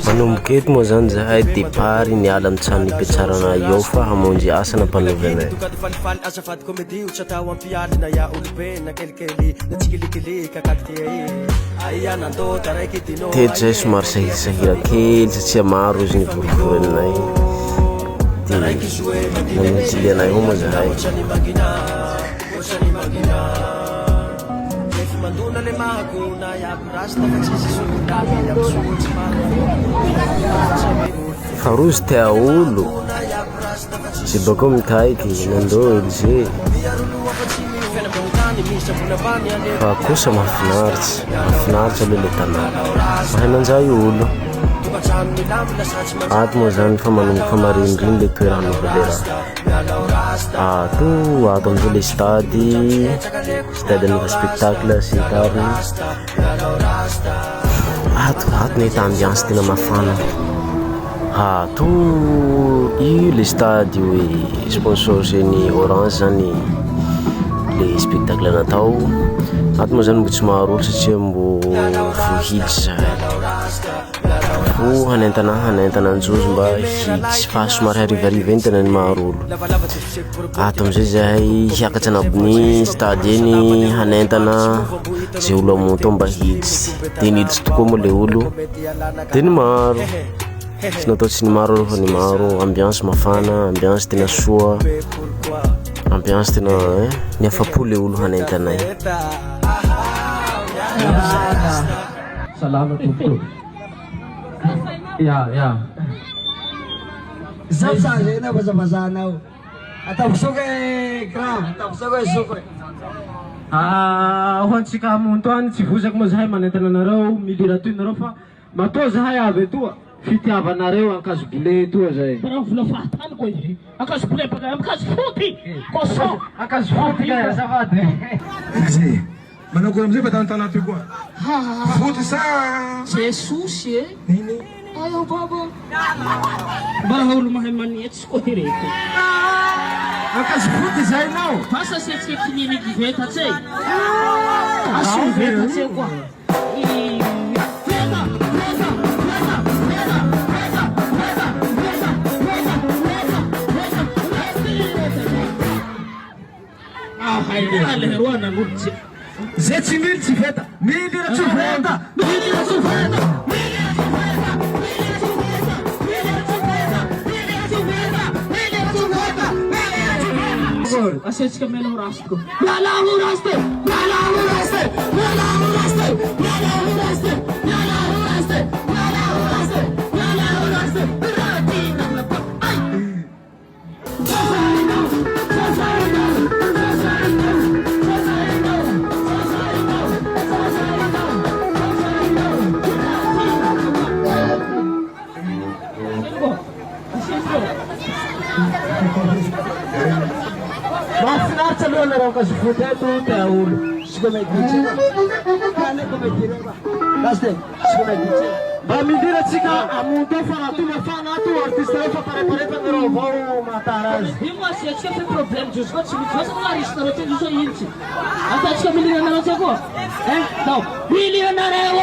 manomboka eto moa zany zahay depart niala am'trano nipetrarana eo fa hamonjy asa nampanaovy anay teto zay somary sahirisahira kely satria maro izy nivorivory aminay dia mamonjy anay ho moa zahay fa rozy tia olo sy bakao mikaiky nandô elize fa kosa mahafinaritsy aloha le tanà mahay manjay olo ato moa zany fa manomboka mariniriny le toerana le raha ato amizao le stade anaova spectacle sy ny tariny ato nahita ambiance tena mafana ato io le stade hoe sponsor zany Orange zany le spectacle natao ato moa zany mbo tsy maro olo satria mbo voahitsy zahay fo hanentana anjozo mba hitsy fa somary harivariva eny tena ny maro olo ato amizay zahay hiakatra anabony stade eny hanentana zay olo amontao mba hitsy dia niditsy tokoa moa le olo dia ny maro tsy natao tsy ny maro fa ny maro ambiance mafana ambiance tena soa ambiance tena ny afapo le olo hanentanay salama tompoko ya zay na bazabazanao ataposoka grave ataposoka soko ho antsika amonto any tsy vozako moa zahay manentana anareo milira toy nareo fa matoa zahay avy etoa fitiavanareo ankazo blé toa zay raha vola fahatany koa izy ankazo blé baka ankazo foty koso ankazo foty kay azafady zay manao koa amizay fa tantanaty koa foty sa Jesus nini ayo baba bara olo mahay manetsy koa hereto ankazo foty zay nao pasa setsikininy giveta tsay asoveta tsay koa Aleroana ngurtsi zay mily tsy veta milira tsy veta asetsika melo rasto mahafinaritra aloha nareo ankazo foty eto tia olo psykomeditsy mba milira tsika amonto fa ato mafana ato artiste reo fa pareparepa nareo avao mahatara azy io moa asetsika fe problème juzy koa tsy mitfasa koa aristareo ty iso intsy atatsika milira nareo ty koa dao milira nareo